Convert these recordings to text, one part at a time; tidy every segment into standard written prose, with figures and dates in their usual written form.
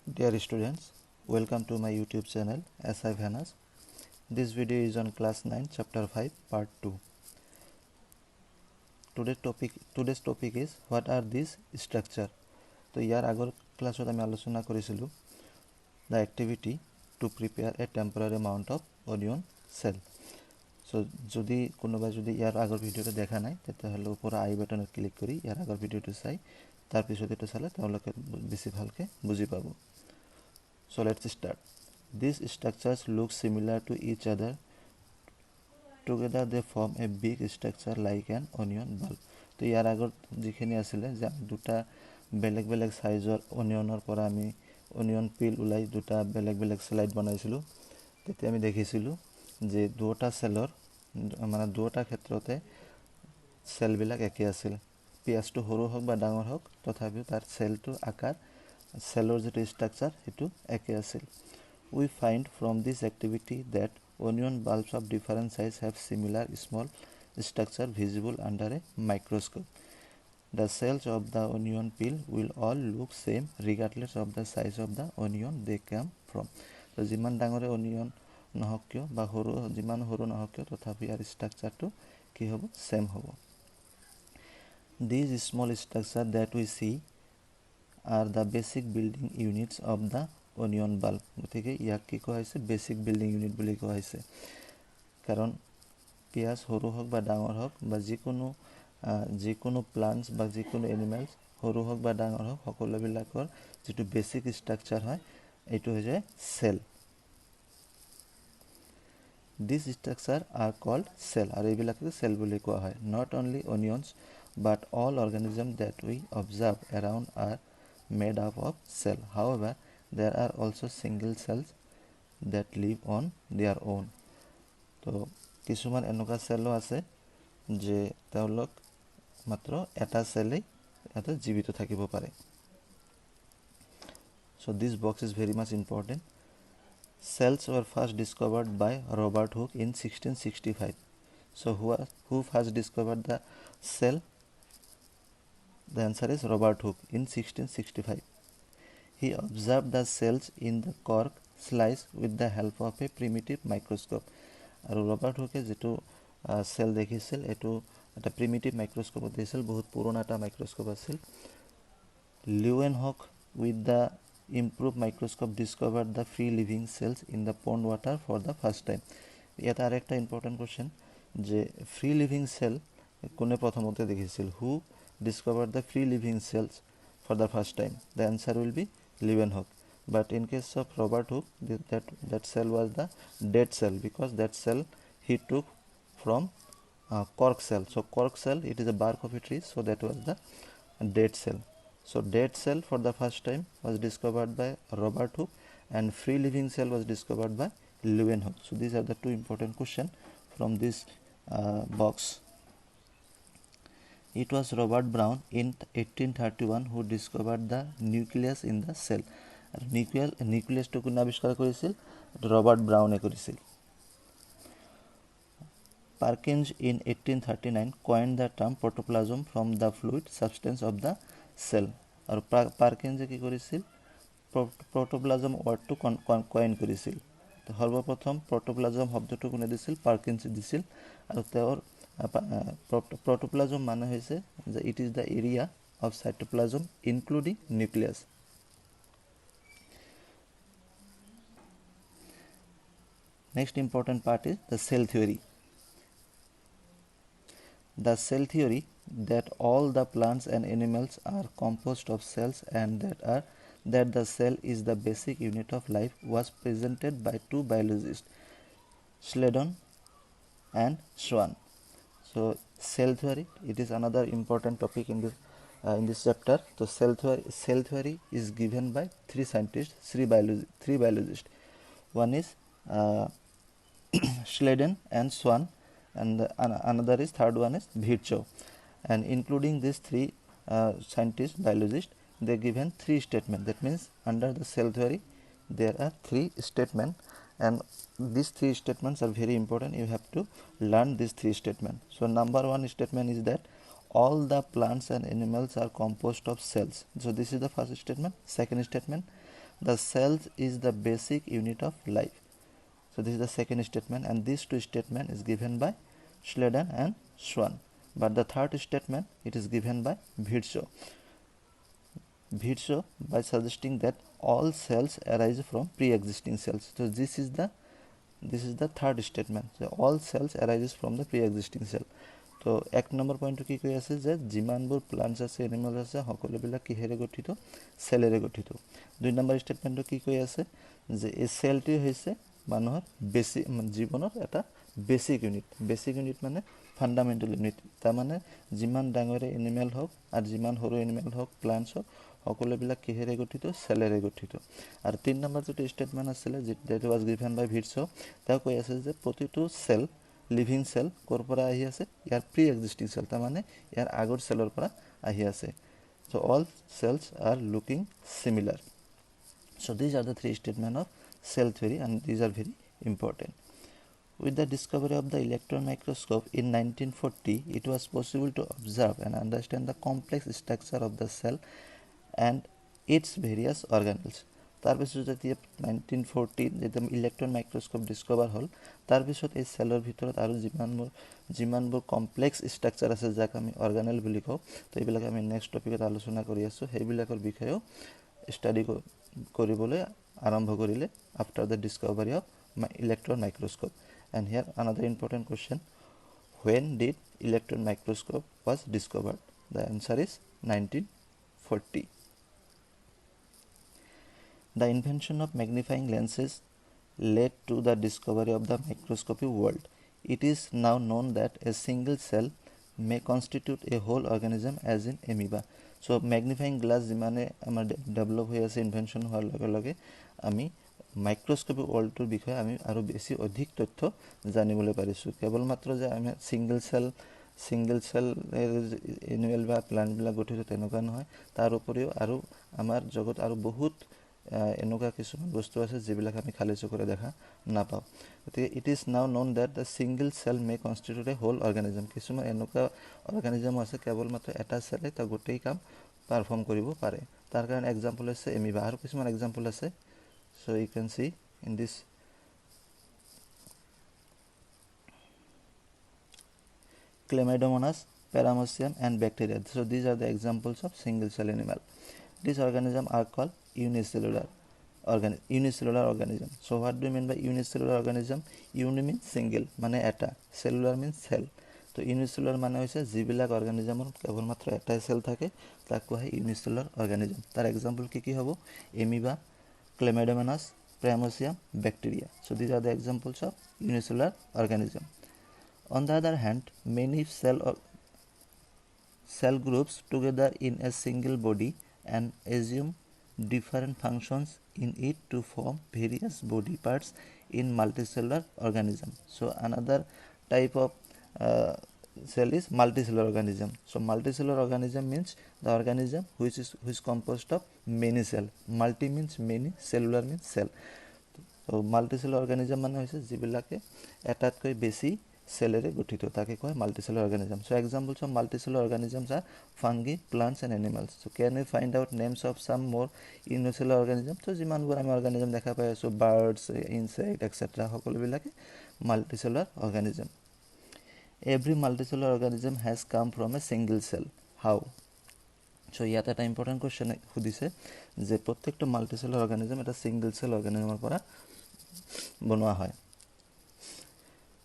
Dear students, welcome to my YouTube channel SI Vanas. This video is on class 9 chapter 5 part 2. Today's topic is what are these structure. So ইয়াৰ আগৰ ক্লাছত আমি আলোচনা কৰিছিলোঁ the activity to prepare a temporary amount of onion cell. So যদি কোনোবা যদি ইয়াৰ আগৰ ভিডিওটো দেখা নাই তেতিয়াহ'লে ওপৰৰ আই বাটনত ক্লিক কৰি ইয়াৰ আগৰ ভিডিওটো চাই তাৰ পিছত এটা চালে তেওঁলোকে বেছি ভালকৈ বুজি পাব. So let's start. These structures look similar to each other. Together they form a big structure like an onion bulb. তো ইয়াৰ আগত যিখিনি আছিলে যে দুটা বেলেগ বেলেগ সাইজৰ অনিয়নৰ পৰা আমি অনিয়ন পিল উলাই দুটা বেলেগ বেলেগ স্লাইড বনাইছিলোঁ তেতিয়া আমি দেখিছিলোঁ যে দুটা সেলৰ মানে দুটা ক্ষেত্ৰতে সেলবিলাক একে আছিল পিয়াজটো সৰু হোক বা ডাঙৰ হোক তথাপিও তাৰ সেলটো আকাৰ সেলৰ যেটো স্ট্ৰাকচাৰ হেতু একে আছিল we find from this activity that onion bulbs of different size have similar small structure visible under a microscope. The cells of the onion peel will all look same regardless of the size of the onion they come from. So jiman dangore onion নহক কিয় বা হৰু জিমান হৰু নহক কিয় তথাপি ইয়াৰ স্ট্ৰাকচাৰটো কি হ'ব same হ'ব. These small structures that we see are the basic building units of the onion bulb. গতিকে ইয়াক কি কোৱা হৈছে বেসিক বিল্ডিং ইউনিট বুলি কোৱা হৈছে কাৰণ পিয়াজ সৰু হোক বা ডাঙৰ হোক বা যিকোনো প্লান্টস বা যিকোনো এনিমেলস সৰু হোক বা ডাঙৰ হোক সকলোবিলাকৰ যেটো বেসিক স্ট্ৰাকচাৰ হয় এটো হৈ যায় cell. These structures are called cell আৰু এইবিলাকে সেল বুলি কোৱা হয়. Not only onions but all organisms that we observe around are made up of cell. However, there are also single cells that live on their own. তো কিছুমান এনেকুৱা সেলও আছে যে তেওঁলোক মাত্ৰ এটা সেলেই এটা জীবিত থাকিব পাৰে. So this box is very much important. Cells were first discovered by Robert Hooke in 1665. So who first discovered the cell? The answer is Robert Hooke in 1665. He observed the cells in the cork slice with the help of a primitive microscope. আৰু Robert হুকে যেটো cell দেখিছিল এটো এটা primitive মাইক্ৰোস্কোপ দেখিছিল বহুত পুৰণা এটা মাইক্ৰোস্কোপ আছিল. Leeuwenhoek with the improved microscope discovered the free living cells in the pond water for the first time. এটা আরেকটা ইম্পর্টেন্ট কোশ্চেন যে ফ্রি লিভিং সেল কোনে প্রথমতে দেখিছিল হু discovered the free living cells for the first time? The answer will be Leeuwenhoek. But in case of Robert Hooke, that cell was the dead cell because that cell he took from cork cell. So cork cell, it is a bark of a tree, so that was the dead cell. So dead cell for the first time was discovered by Robert Hooke and free living cell was discovered by Leeuwenhoek. So these are the two important questions from this box. It was Robert Brown in 1831 who discovered the nucleus in the cell. Nucleus to কোন আবিষ্কার করেছিল Robert ব্রাউনে করেছিল. Parkinge in 1839 coined the term protoplasm from the fluid substance of the cell. আর পার্কিঞ্জে কি করেছিল protoplasm ওয়ার্ডটো coin করেছিল. তো সর্বপ্রথম protoplasm শব্দটো কোনে দিছিল পার্কিঞ্জ দিছিল আৰু তেওঁৰ protoplasm মানে হৈছে যে it is the area of cytoplasm including nucleus. Next important part is the cell theory. The cell theory that all the plants and animals are composed of cells and that the cell is the basic unit of life was presented by two biologists, Sladen and Schwann. So cell theory, it is another important topic in this chapter. So cell theory is given by three scientists, three biologists. One is Sladen and Schwann, and another is third one is Virchow. And including these three scientists, biologists, they given three statements. That means under the cell theory there are three statements, and these three statements are very important. You have to learn these three statements. So number one statement is that all the plants and animals are composed of cells. So this is the first statement. Second statement, the cells is the basic unit of life. So this is the second statement, and these two statements is given by Schleiden and Schwann. But the third statement, it is given by Virchow. Virchow by suggesting that all cells arise from pre-existing cells. So this is the third statement. So all cells arises from the pre-existing cell. তো এক number পইণ্টটো কি কৈ আছে যে যিমানবোৰ প্লান্টছ আছে animals আছে সকলোবিলাক কিহেৰে গঠিত সেলেৰে গঠিত দুই নম্বৰ ষ্টেটমেণ্টটো কি কৈ আছে যে এই সেলটি হৈছে মানুহৰ বেসিক জীৱনৰ এটা বেসিক ইউনিট মানে ফান্ডামেন্টাল ইউনিট তাৰ মানে যিমান ডাঙৰ এনিমেল হওক আৰু যিমান সৰু এনিমেল হওক প্লান্টছ হওক সকলোবিলাক কিহেৰে গঠিত সেলেৰে গঠিত আৰু তিন নম্বৰ যেটো ষ্টেটমেণ্ট আছিল যেটো was given by Virchow তা কৈ আছে যে প্ৰতিটো সেল লিভিং সেল কোৰ পৰা আহি আছে ইয়াৰ প্ৰি এক্সিস্টিং সেল তাৰ মানে ইয়াৰ আগৰ সেলৰ পৰা আহি আছে so all cells are looking similar so these are the three statements of cell theory and these are very important with the discovery of the electron microscope in 1940 it was possible to observe and understand the complex structure of the cell and its various organelles তার পিছত যেতিয়া 1940 যেতিয়া electron মাইক্ৰোস্কোপ ডিসকভাৰ হল তাৰ পিছত এই সেলৰ ভিতৰত আৰু যিমানবোৰ কমপ্লেক্স ষ্ট্ৰাকচাৰ আছে যাক আমি অৰ্গানেল বুলি কওঁ তো এইবিলাক আমি নেক্সট টপিকত আলোচনা কৰি আছো সেইবিলাকৰ বিষয়েও ষ্টাডি কৰিবলৈ আৰম্ভ কৰিলে after the discovery of electron microscope and here another important question when did electron microscope was discovered the answer is 1940 The invention of magnifying lenses led to the discovery of the microscopy world. It is now known that a single cell may constitute a whole organism as in amoeba. So magnifying glass जिमाने आमार develop হৈ আছে invention হোৱাৰ লগে লগে আমি মাইক্ৰোস্কোপি ওয়াৰ্ল্ডৰ বিষয়ে আমি আৰু বেছি অধিক তথ্য জানিবলৈ পাৰিছো কেৱল মাত্ৰ যে আমি সিঙ্গল সেল এনিমেল বা প্লান্ট বিলাক গঠিত তেনেকুৱা নহয় তাৰ উপৰিও আৰু আমাৰ জগত আৰু বহুত এনেকুৱা কিছুমান বস্তু আছে যিবিলাক আমি খালি চকুৰে দেখা নাপাওঁ গতিকে it is now known that the single cell may constitute a whole organism কিছুমান এনেকুৱা অৰ্গানিজম আছে কেৱল মাত্ৰ এটা সেলে তা গোটেই কাম পাৰফৰ্ম কৰিব পাৰে তাৰ কাৰণে এক্সাম্পল আছে এমিবা আৰু কিছুমান এক্সাম্পল আছে so you can see in this Chlamydomonas paramecium and bacteria so these are the examples of single cell animal these organisms are called unicellular organism so what do you mean by unicellular organism uni means single mane eta cellular means cell to unicellular mane hoise jibilak organism kebol matro eta cell thake tak kohe unicellular organism tar example ki hobo amoeba Chlamydomonas paramecium bacteria so these are the examples of unicellular organism on the other hand many cell groups together in a single body and assume different functions in it to form various body parts in multicellular organism so another type of cell is multicellular organism so multicellular organism means the organism which is composed of many cell multi means many cellular means cell so multicellular organism মানে হৈছে যিবিলাকে এটাতকৈ বেছি সেলেৰে গঠিত তাকে কয় multicellular organism so examples of multicellular organisms are fungi plants and animals so can we find out names of some more unicellular organisms so যিমানবোৰ আমি অর্গানিজম দেখা পাই আছো birds insect etc সকলোবিলাকে multicellular organism every multicellular organism has come from a single cell how so ইয়াত এটা important question খুদিছে যে প্ৰত্যেকটা মাল্টিসেলুলাৰ অৰ্গানিজম এটা সিঙ্গল সেল অৰ্গানিজমৰ পৰা বনোৱা হয়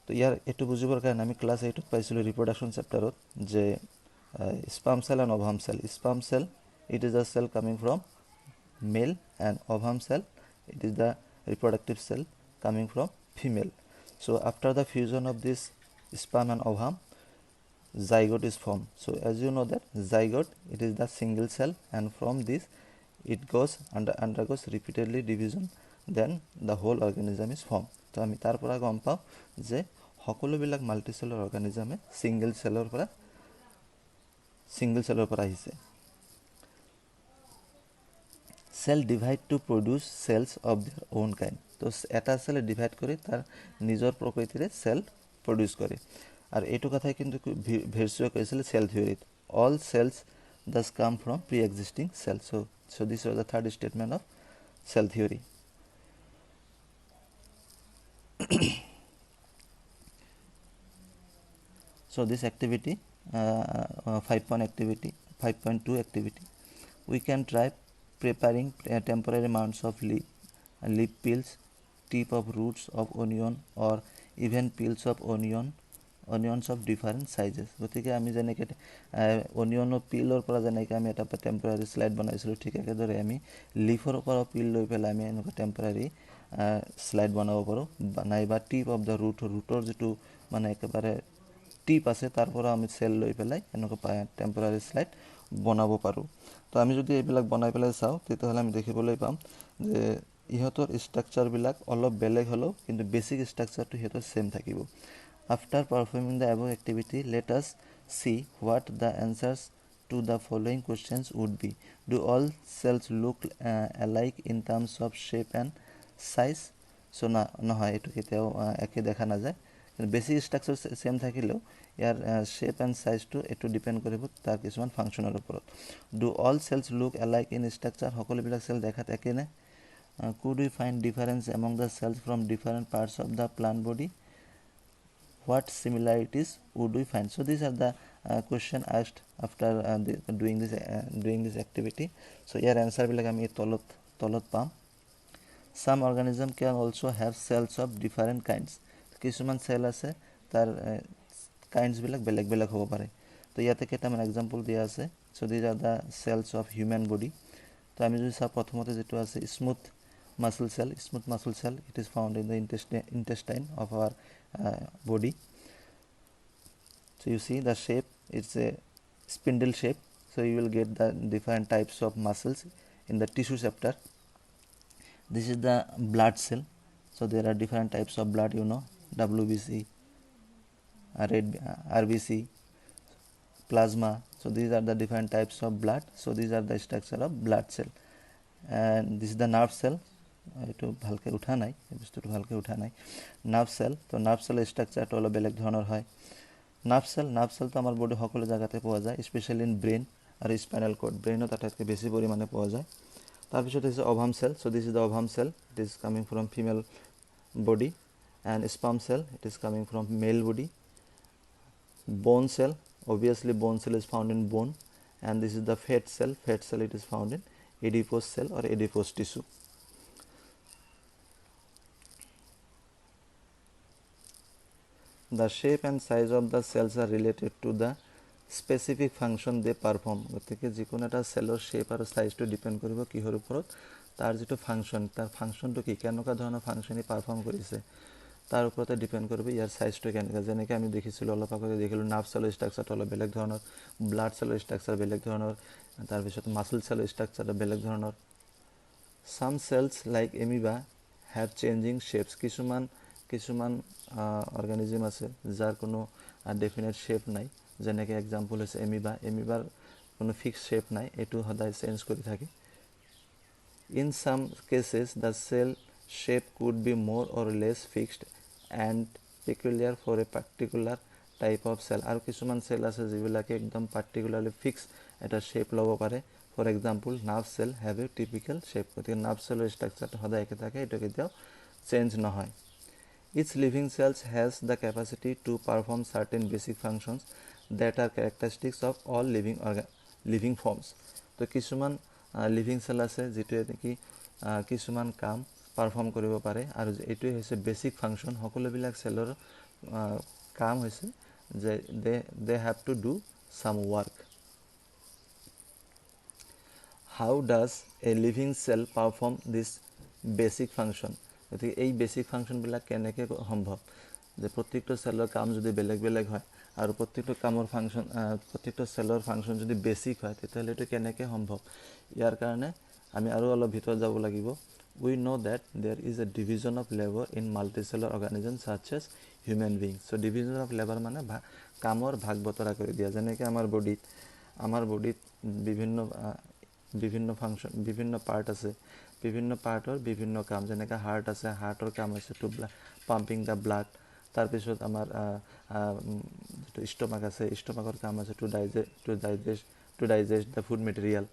তো ইয়াৰ এটো বুজিবৰ কাৰণে আমি ক্লাস 8 ত পাইছিলো ৰিপ্ৰডাকশন চেপ্টাৰত যে sperm cell and ovum cell sperm cell it is a cell coming from male and ovum cell it is the reproductive cell coming from female so after the fusion of this sperm and ovum zygote is formed so as you know that zygote it is the single cell and from this it undergoes repeatedly division then the whole organism is formed তো আমি তাৰ পৰা গম পাও যে সকলোবিলাক মাল্টিসেলুলাৰ অৰ্গানিজমে single সেলৰ পৰা আহিছে cell divide to produce cells of their own kind তো এটা সেল ডিভাইড কৰি তাৰ নিজৰ প্ৰকৃতিৰে সেল প্ৰডিউস কৰে আৰু এটো কথাই কিন্তু Virchow কৈছিল cell থিওরিত all cells thus come from pre-existing cells so this was the third statement of cell theory. So this activity, 5.2 activity, we can try preparing temporary amounts of leaf peels, tip of roots of onion, or even peels of onions of different sizes. গতিকে আমি যেনেকৈ অনিয়নৰ পিলৰ পৰা যেনেকৈ আমি এটা temporary slide বনাইছিলোঁ, ঠিক একেদৰে আমি লিফৰ পৰা পিল লৈ পেলাই আমি এনেকুৱা টেম্পৰাৰী স্লাইড বনাব পাৰোঁ, নাইবা টিপ অফ দ্য ৰুটৰ যিটো মানে একেবাৰে টিপ আছে তাৰ পৰা আমি চেল লৈ পেলাই এনেকুৱা টেম্পৰাৰী স্লাইড বনাব পাৰোঁ। তো আমি যদি এইবিলাক বনাই পেলাই চাওঁ তেতিয়াহ'লে আমি দেখিবলৈ পাম যে ইহঁতৰ ষ্ট্ৰাকচাৰবিলাক অলপ বেলেগ হ'লেও কিন্তু বেছিক ষ্ট্ৰাকচাৰটো সিহঁতৰ ছেম থাকিব। After performing the above activity let us see what the answers to the following questions would be. Do all cells look alike in terms of shape and size? So' নহয়, এইটো কেতিয়াও একে দেখা নাযায়। Basic structure same থাকিলেও ইয়াৰ shape and চাইজটো এইটো depend কৰিব তাৰ কিছুমান ফাংচনৰ ওপৰত। Do all cells look alike in structure? সকলোবিলাক চেল দেখাত একেনে? Could we find difference among the cells from different parts of the plant body? What similarities would we find? So these are the question asked after doing this activity. So here answer বিলাক আমি তলত পাম। Some organism can also have cells of different kinds. কিছুমান cell আছে তাৰ কাইণ্ডছবিলাক বেলেগ বেলেগ হ'ব পাৰে। তো ইয়াতে কেইটামান এক্সাম্পল দিয়া আছে। So' these are the cells of human body. তো আমি যদি চাওঁ প্ৰথমতে যিটো আছে smooth muscle cell, it is found in the intestine of our body. So you see the shape, it's a spindle shape, so you will get the different types of muscles in the tissue septa. This is the blood cell, so there are different types of blood, you know, WBC, red RBC, plasma. So these are the different types of blood. So these are the structure of blood cell. And this is the nerve cell. এইটো ভালকৈ উঠা নাই, এই বস্তুটো ভালকৈ উঠা নাই। Nerve cell, তো নাৰ্ভ চেলৰ ষ্ট্ৰাকচাৰটো অলপ বেলেগ ধৰণৰ হয়। নাৰ্ভ চেলটো আমাৰ বডি সকলো জেগাতে পোৱা যায়, স্পেচিয়েলি ইন ব্ৰেইন আৰু স্পাইনেল কৰ্ড। ব্ৰেইনত আটাইতকৈ বেছি পৰিমাণে পোৱা যায়। তাৰপিছত হৈছে ovum cell. So' this is the ovum cell, it is coming from female body. And sperm cell, it is coming from male body. Bone cell, obviously bone cell is found in bone. And this is the fat cell, it is found in adipose cell or adipose tissue. The shape and size of the cells are related to the specific function they perform. গতিকে যিকোনো এটা চেলৰ shape আৰু চাইজটো depend কৰিব কিহৰ ওপৰত, তাৰ যিটো ফাংচন, তাৰ ফাংচনটো কি, কেনেকুৱা ধৰণৰ ফাংচনে পাৰফৰ্ম কৰিছে তাৰ ওপৰতে ডিপেণ্ড কৰিব ইয়াৰ চাইজটো কেনেকুৱা। যেনেকৈ আমি দেখিছিলোঁ অলপ আগতে দেখিলোঁ নাৰ্ভ চেলৰ ষ্ট্ৰাকচাৰটো অলপ বেলেগ ধৰণৰ, ব্লাড চেলৰ ষ্ট্ৰাকচাৰ বেলেগ ধৰণৰ, তাৰপিছত মাছল চেলৰ ষ্ট্ৰাকচাৰটো বেলেগ ধৰণৰ। Some cells like amoeba have changing shapes. কিছুমান অৰ্গেনিজিম আছে যাৰ কোনো ডেফিনেট শ্বেপ নাই, যেনেকৈ এক্সাম্পল হৈছে এমিবাৰ কোনো ফিক্স শ্বেপ নাই, এইটো সদায় চেঞ্জ কৰি থাকে। In some cases the cell shape could be more or less fixed and peculiar for a particular type of cell. আৰু কিছুমান চেল আছে যিবিলাকে একদম পাৰ্টিকুলাৰলি ফিক্স এটা শ্বেপ ল'ব পাৰে। For example nerve cell have a typical shape. গতিকে nerve চেলৰ ষ্ট্ৰাকচাৰটো সদায় একে থাকে, এইটো কেতিয়াও চেঞ্জ নহয়। Each living cells has the capacity to perform certain basic functions that are characteristics of all living forms. তো কিছুমান লিভিং চেল আছে যিটোৱে নেকি কিছুমান কাম পাৰফৰ্ম কৰিব পাৰে, আৰু এইটোৱে হৈছে বেছিক ফাংচন। সকলোবিলাক চেলৰ কাম হৈছে যে they have to do some work. How does a living cell perform this basic function? গতিকে এই বেছিক ফাংচনবিলাক কেনেকৈ সম্ভৱ, যে প্ৰত্যেকটো চেলৰ কাম যদি বেলেগ বেলেগ হয় আৰু প্ৰত্যেকটো চেলৰ ফাংচন যদি বেছিক হয় তেতিয়াহ'লে এইটো কেনেকৈ সম্ভৱ। ইয়াৰ কাৰণে আমি আৰু অলপ ভিতৰত যাব লাগিব। We know' that there is a division of labour in multicellular organism such as human beings. So' division of labour মানে কামৰ ভাগ বতৰা কৰি দিয়া। যেনেকৈ আমাৰ বডিত বিভিন্ন পাৰ্ট আছে, বিভিন্ন পাৰ্টৰ বিভিন্ন কাম। যেনেকৈ হাৰ্ট আছে, হাৰ্টৰ কাম হৈছে টু পাম্পিং দ্য ব্লাড। তাৰপিছত আমাৰ যিটো ষ্টমাক আছে, ষ্টমাকৰ কাম আছে to digest the food material.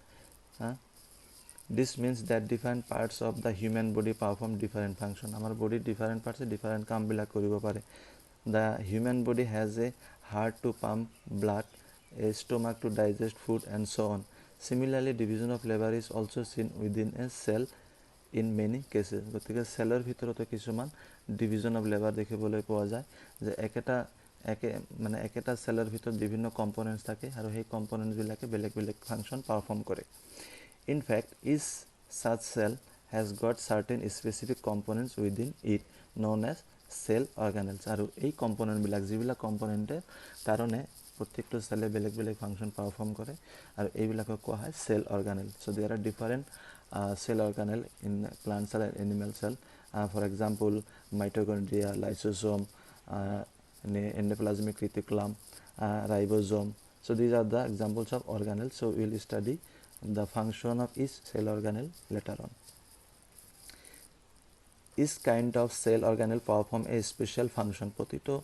This means that different parts of the human body perform different function. Amar body different parts different কাম বিলাক কৰিব পাৰে. The human body has a heart to pump blood, a stomach to digest food, and so on. Similarly, division of labor is also seen within a cell in many cases. গতিকে চেলৰ ভিতৰতো কিছুমান division of labour দেখিবলৈ পোৱা যায়, যে একেটা চেলৰ ভিতৰত বিভিন্ন কম্পনেণ্টছ থাকে আৰু সেই কম্পনেণ্টছবিলাকে বেলেগ বেলেগ ফাংচন পাৰফৰ্ম কৰে. In fact, each such cell has got certain specific components within it known as cell organelles. আৰু এই কম্পনেণ্টবিলাক যিবিলাক কম্পনেণ্টে কাৰণে প্ৰত্যেকটো চেলে বেলেগ বেলেগ ফাংচন পাৰফৰ্ম কৰে আৰু এইবিলাকক কোৱা হয় cell organelle. So' there are different cell organelle in plant cell and animal cell. For example, mitochondria, lysosome, endoplasmic reticulum, ribosome. So these are the examples of organelles. So we will study the function of each cell organelle later on. Each kind of cell organelle perform a special function. Protito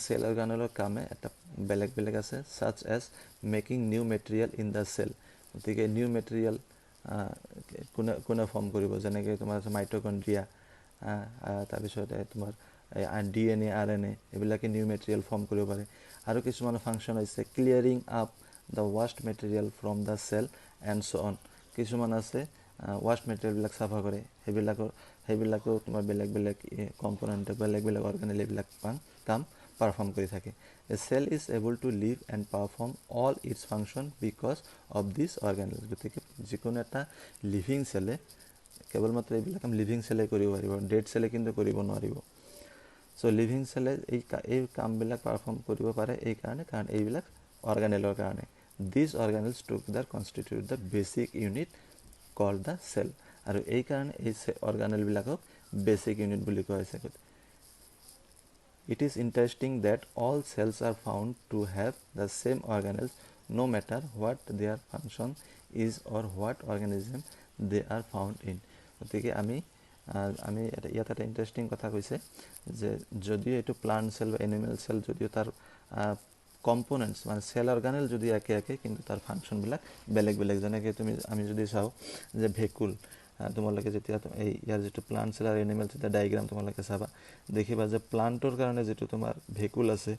cell organelle kame eta beleg beleg ase, such as making new material in the cell. Gotike new material কোনে form কৰিব, যেনেকৈ তোমাৰ আছে মাইটকণ্ড্ৰিয়া, তাৰপিছতে তোমাৰ DNA RNA এইবিলাকে new material form কৰিব পাৰে. আৰু কিছুমান ফাংচন হৈছে clearing up the waste material from the cell and so' on. কিছুমান আছে ৱাষ্ট মেটেৰিয়েলবিলাক চাফা কৰে, সেইবিলাকো তোমাৰ বেলেগ বেলেগ কম্পনেণ্টে বেলেগ বেলেগ অৰ্গেনেল এইবিলাক কাম পাৰফৰ্ম কৰি থাকে. A cell is able to live and perform all its function because of this organelle. গতিকে যিকোনো এটা লিভিং চেলে কেৱল মাত্ৰ এইবিলাক কাম লিভিং চেলে কৰিব পাৰিব, ডেড চেলে কিন্তু কৰিব নোৱাৰিব. চ' লিভিং চেলে এই কামবিলাক পাৰফৰ্ম কৰিব পাৰে কাৰণ এইবিলাক অৰ্গানেলৰ কাৰণে. These organelles together constitute the basic unit called the cell. আৰু এই কাৰণে এই অৰ্গানেলবিলাকক বেচিক ইউনিট বুলি কোৱা হৈছে. It is interesting that all cells are found to have the same organelles no matter what their function is or what organism they are found in. গতিকে আমি ইয়াত এটা ইণ্টাৰেষ্টিং কথা কৈছে যে যদিও এইটো প্লাণ্ট চেল বা এনিমেল চেল যদিও তাৰ কম্পনেণ্টছ মানে চেল অৰ্গানেল যদি একে কিন্তু তাৰ ফাংচনবিলাক বেলেগ বেলেগ. যেনেকৈ আমি যদি চাওঁ যে ভেকুল, তোমালোকে যেতিয়া এই ইয়াৰ যিটো প্লাণ্ট চেল আৰু এনিমেল চেল ডায়েগ্ৰাম তোমালোকে চাবা, দেখিবা যে প্লাণ্টৰ কাৰণে যিটো তোমাৰ ভেকুল আছে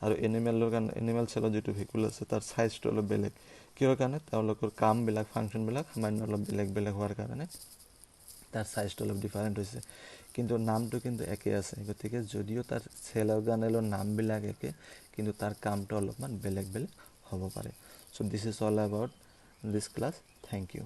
আৰু এনিমেল চেলৰ যিটো ভেকুল আছে তাৰ চাইজটো অলপ বেলেগ. কিহৰ কাৰণে? তেওঁলোকৰ কামবিলাক ফাংচনবিলাক সামান্য অলপ বেলেগ বেলেগ হোৱাৰ কাৰণে তাৰ চাইজটো অলপ ডিফাৰেণ্ট হৈছে, কিন্তু নামটো কিন্তু একে আছে. গতিকে যদিও তাৰ চেল অৰ্গানেলৰ নামবিলাক একে কিন্তু তাৰ কামটো অলপমান বেলেগ বেলেগ হ'ব পাৰে. So' this is all about this class. Thank U.